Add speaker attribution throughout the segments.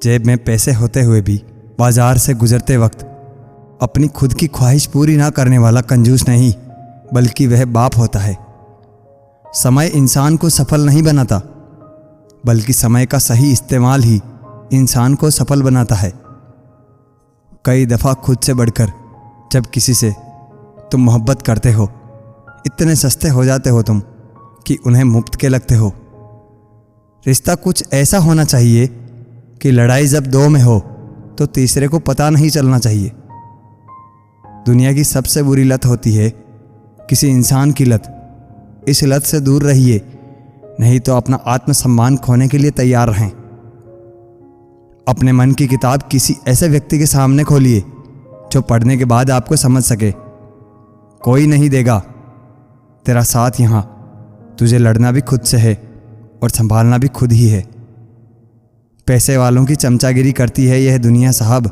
Speaker 1: जेब में पैसे होते हुए भी बाजार से गुजरते वक्त अपनी खुद की ख्वाहिश पूरी ना करने वाला कंजूस नहीं, बल्कि वह बाप होता है। समय इंसान को सफल नहीं बनाता, बल्कि समय का सही इस्तेमाल ही इंसान को सफल बनाता है। कई दफ़ा खुद से बढ़कर जब किसी से तुम मोहब्बत करते हो, इतने सस्ते हो जाते हो तुम कि उन्हें मुफ्त के लगते हो। रिश्ता कुछ ऐसा होना चाहिए कि लड़ाई जब दो में हो तो तीसरे को पता नहीं चलना चाहिए। दुनिया की सबसे बुरी लत होती है किसी इंसान की लत। इस लत से दूर रहिए, नहीं तो अपना आत्मसम्मान खोने के लिए तैयार रहें। अपने मन की किताब किसी ऐसे व्यक्ति के सामने खोलिए जो पढ़ने के बाद आपको समझ सके। कोई नहीं देगा तेरा साथ यहाँ, तुझे लड़ना भी खुद से है और संभालना भी खुद ही है। पैसे वालों की चमचागिरी करती है यह दुनिया साहब,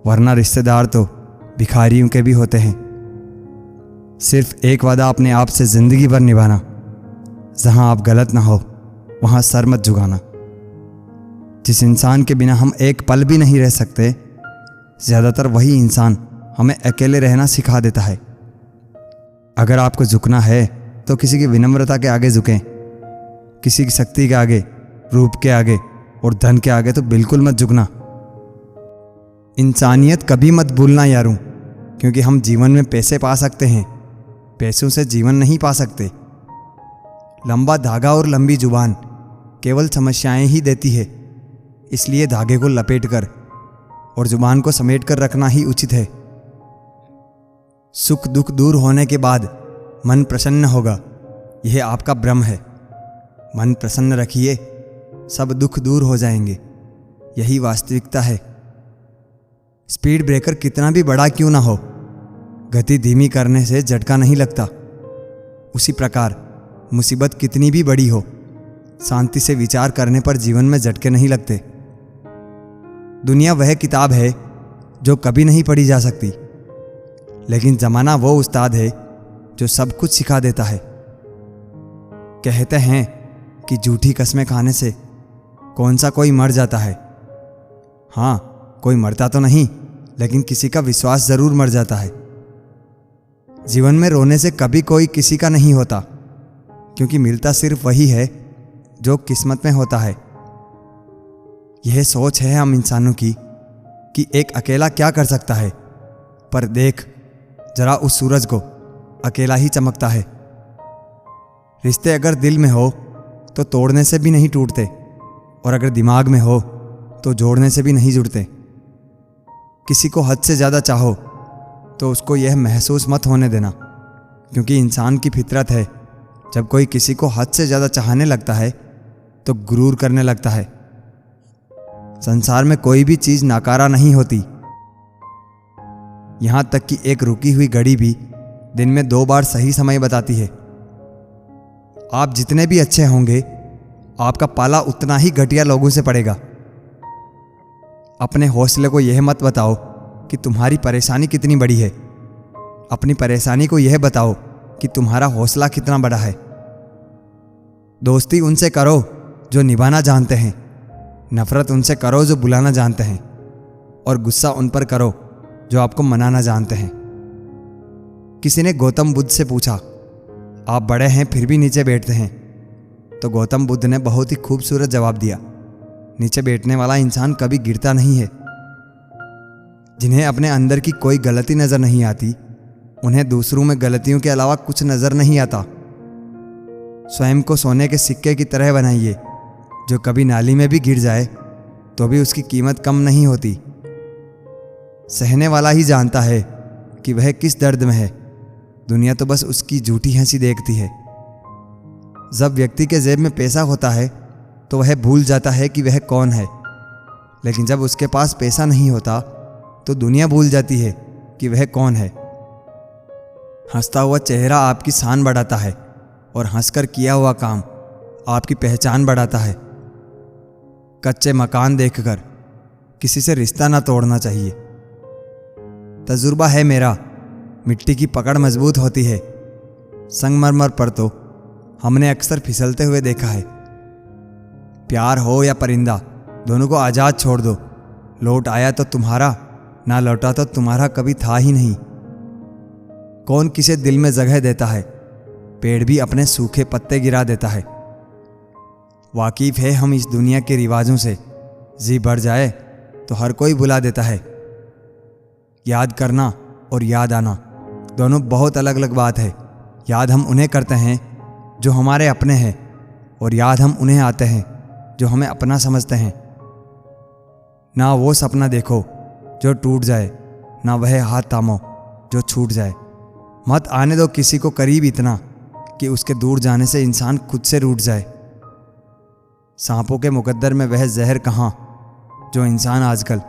Speaker 1: वरना रिश्तेदार तो भिखारियों के भी होते हैं। सिर्फ एक वादा अपने आप से ज़िंदगी भर निभाना, जहाँ आप गलत ना हो वहाँ सर मत झुकाना। जिस इंसान के बिना हम एक पल भी नहीं रह सकते, ज़्यादातर वही इंसान हमें अकेले रहना सिखा देता है। अगर आपको झुकना है तो किसी की विनम्रता के आगे झुकें, किसी की शक्ति के आगे, रूप के आगे और धन के आगे तो बिल्कुल मत झुकना। इंसानियत कभी मत भूलना यारों, क्योंकि हम जीवन में पैसे पा सकते हैं, पैसों से जीवन नहीं पा सकते। लंबा धागा और लंबी जुबान केवल समस्याएं ही देती है, इसलिए धागे को लपेटकर और जुबान को समेटकर रखना ही उचित है। सुख दुख दूर होने के बाद मन प्रसन्न होगा, यह आपका भ्रम है। मन प्रसन्न रखिए, सब दुख दूर हो जाएंगे, यही वास्तविकता है। स्पीड ब्रेकर कितना भी बड़ा क्यों ना हो, गति धीमी करने से झटका नहीं लगता। उसी प्रकार मुसीबत कितनी भी बड़ी हो, शांति से विचार करने पर जीवन में झटके नहीं लगते। दुनिया वह किताब है जो कभी नहीं पढ़ी जा सकती, लेकिन ज़माना वो उस्ताद है जो सब कुछ सिखा देता है। कहते हैं कि झूठी कस्में खाने से कौन सा कोई मर जाता है। हाँ, कोई मरता तो नहीं, लेकिन किसी का विश्वास ज़रूर मर जाता है। जीवन में रोने से कभी कोई किसी का नहीं होता, क्योंकि मिलता सिर्फ वही है जो किस्मत में होता है। यह सोच है हम इंसानों की कि एक अकेला क्या कर सकता है, पर देख जरा उस सूरज को, अकेला ही चमकता है। रिश्ते अगर दिल में हो तो तोड़ने से भी नहीं टूटते, और अगर दिमाग में हो तो जोड़ने से भी नहीं जुड़ते। किसी को हद से ज़्यादा चाहो तो उसको यह महसूस मत होने देना, क्योंकि इंसान की फितरत है, जब कोई किसी को हद से ज़्यादा चाहने लगता है तो गुरूर करने लगता है। संसार में कोई भी चीज़ नाकारा नहीं होती, यहाँ तक कि एक रुकी हुई घड़ी भी दिन में 2 बार सही समय बताती है। आप जितने भी अच्छे होंगे, आपका पाला उतना ही घटिया लोगों से पड़ेगा। अपने हौसले को यह मत बताओ कि तुम्हारी परेशानी कितनी बड़ी है, अपनी परेशानी को यह बताओ कि तुम्हारा हौसला कितना बड़ा है। दोस्ती उनसे करो जो निभाना जानते हैं, नफरत उनसे करो जो बुलाना जानते हैं, और गुस्सा उन पर करो जो आपको मनाना जानते हैं। किसी ने गौतम बुद्ध से पूछा, आप बड़े हैं फिर भी नीचे बैठते हैं? तो गौतम बुद्ध ने बहुत ही खूबसूरत जवाब दिया, नीचे बैठने वाला इंसान कभी गिरता नहीं है। जिन्हें अपने अंदर की कोई गलती नज़र नहीं आती, उन्हें दूसरों में गलतियों के अलावा कुछ नज़र नहीं आता। स्वयं को सोने के सिक्के की तरह बनाइए, जो कभी नाली में भी गिर जाए तो भी उसकी कीमत कम नहीं होती। सहने वाला ही जानता है कि वह किस दर्द में है, दुनिया तो बस उसकी झूठी हंसी देखती है। जब व्यक्ति के जेब में पैसा होता है तो वह भूल जाता है कि वह कौन है, लेकिन जब उसके पास पैसा नहीं होता तो दुनिया भूल जाती है कि वह कौन है। हंसता हुआ चेहरा आपकी शान बढ़ाता है, और हंसकर किया हुआ काम आपकी पहचान बढ़ाता है। कच्चे मकान देखकर किसी से रिश्ता ना तोड़ना चाहिए। तजुर्बा है मेरा, मिट्टी की पकड़ मजबूत होती है, संगमरमर पर तो हमने अक्सर फिसलते हुए देखा है। प्यार हो या परिंदा, दोनों को आज़ाद छोड़ दो। लौट आया तो तुम्हारा, ना लौटा तो तुम्हारा कभी था ही नहीं। कौन किसे दिल में जगह देता है, पेड़ भी अपने सूखे पत्ते गिरा देता है। वाकिफ है हम इस दुनिया के रिवाजों से, जी बढ़ जाए तो हर कोई बुला देता है। याद करना और याद आना दोनों बहुत अलग अलग बात है। याद हम उन्हें करते हैं जो हमारे अपने हैं, और याद हम उन्हें आते हैं जो हमें अपना समझते हैं। ना वो सपना देखो जो टूट जाए, ना वह हाथ थामो जो छूट जाए। मत आने दो किसी को करीब इतना कि उसके दूर जाने से इंसान खुद से रूठ जाए। सांपों के मुकद्दर में वह जहर कहाँ जो इंसान आजकल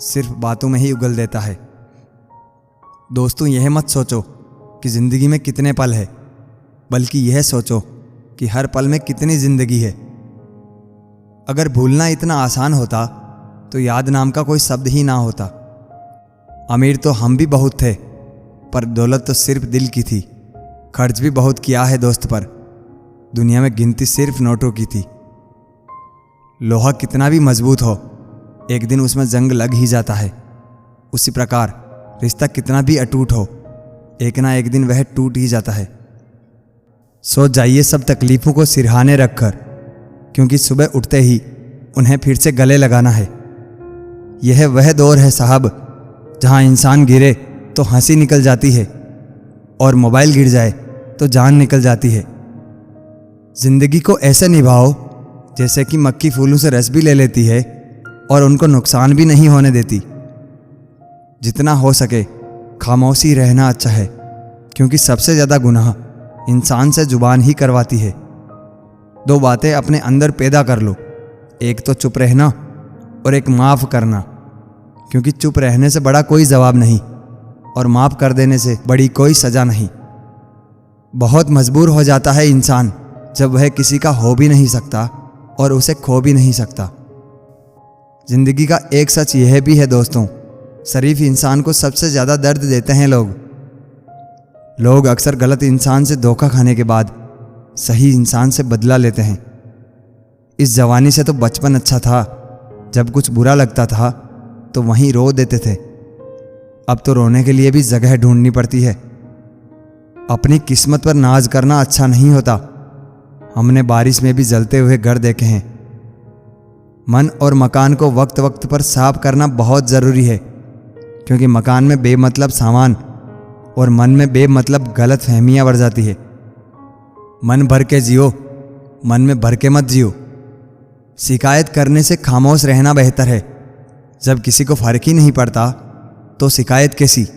Speaker 1: सिर्फ बातों में ही उगल देता है। दोस्तों, यह मत सोचो कि ज़िंदगी में कितने पल है, बल्कि यह सोचो कि हर पल में कितनी ज़िंदगी है। अगर भूलना इतना आसान होता तो याद नाम का कोई शब्द ही ना होता। अमीर तो हम भी बहुत थे, पर दौलत तो सिर्फ दिल की थी। खर्च भी बहुत किया है दोस्त पर, दुनिया में गिनती सिर्फ नोटों की थी। लोहा कितना भी मजबूत हो, एक दिन उसमें जंग लग ही जाता है। उसी प्रकार रिश्ता कितना भी अटूट हो, एक ना एक दिन वह टूट ही जाता है। सो जाइए सब तकलीफ़ों को सिरहाने रखकर, क्योंकि सुबह उठते ही उन्हें फिर से गले लगाना है। यह वह दौर है साहब जहां इंसान गिरे तो हंसी निकल जाती है, और मोबाइल गिर जाए तो जान निकल जाती है। जिंदगी को ऐसे निभाओ जैसे कि मक्खी फूलों से रस भी ले लेती है और उनको नुकसान भी नहीं होने देती। जितना हो सके खामोशी रहना अच्छा है, क्योंकि सबसे ज़्यादा गुनाह इंसान से जुबान ही करवाती है। दो बातें अपने अंदर पैदा कर लो, एक तो चुप रहना और एक माफ़ करना, क्योंकि चुप रहने से बड़ा कोई जवाब नहीं और माफ़ कर देने से बड़ी कोई सज़ा नहीं। बहुत मजबूर हो जाता है इंसान जब वह किसी का हो भी नहीं सकता और उसे खो भी नहीं सकता। ज़िंदगी का एक सच यह भी है दोस्तों, शरीफ इंसान को सबसे ज़्यादा दर्द देते हैं लोग अक्सर गलत इंसान से धोखा खाने के बाद सही इंसान से बदला लेते हैं। इस जवानी से तो बचपन अच्छा था, जब कुछ बुरा लगता था तो वहीं रो देते थे। अब तो रोने के लिए भी जगह ढूंढनी पड़ती है। अपनी किस्मत पर नाज करना अच्छा नहीं होता। हमने बारिश में भी जलते हुए घर देखे हैं। मन और मकान को वक्त वक्त पर साफ करना बहुत ज़रूरी है, क्योंकि मकान में बेमतलब सामान और मन में बेमतलब गलत फहमियाँ बढ़ जाती है। मन भर के जियो, मन में भर के मत जियो। शिकायत करने से खामोश रहना बेहतर है। जब किसी को फ़र्क ही नहीं पड़ता तो शिकायत कैसी।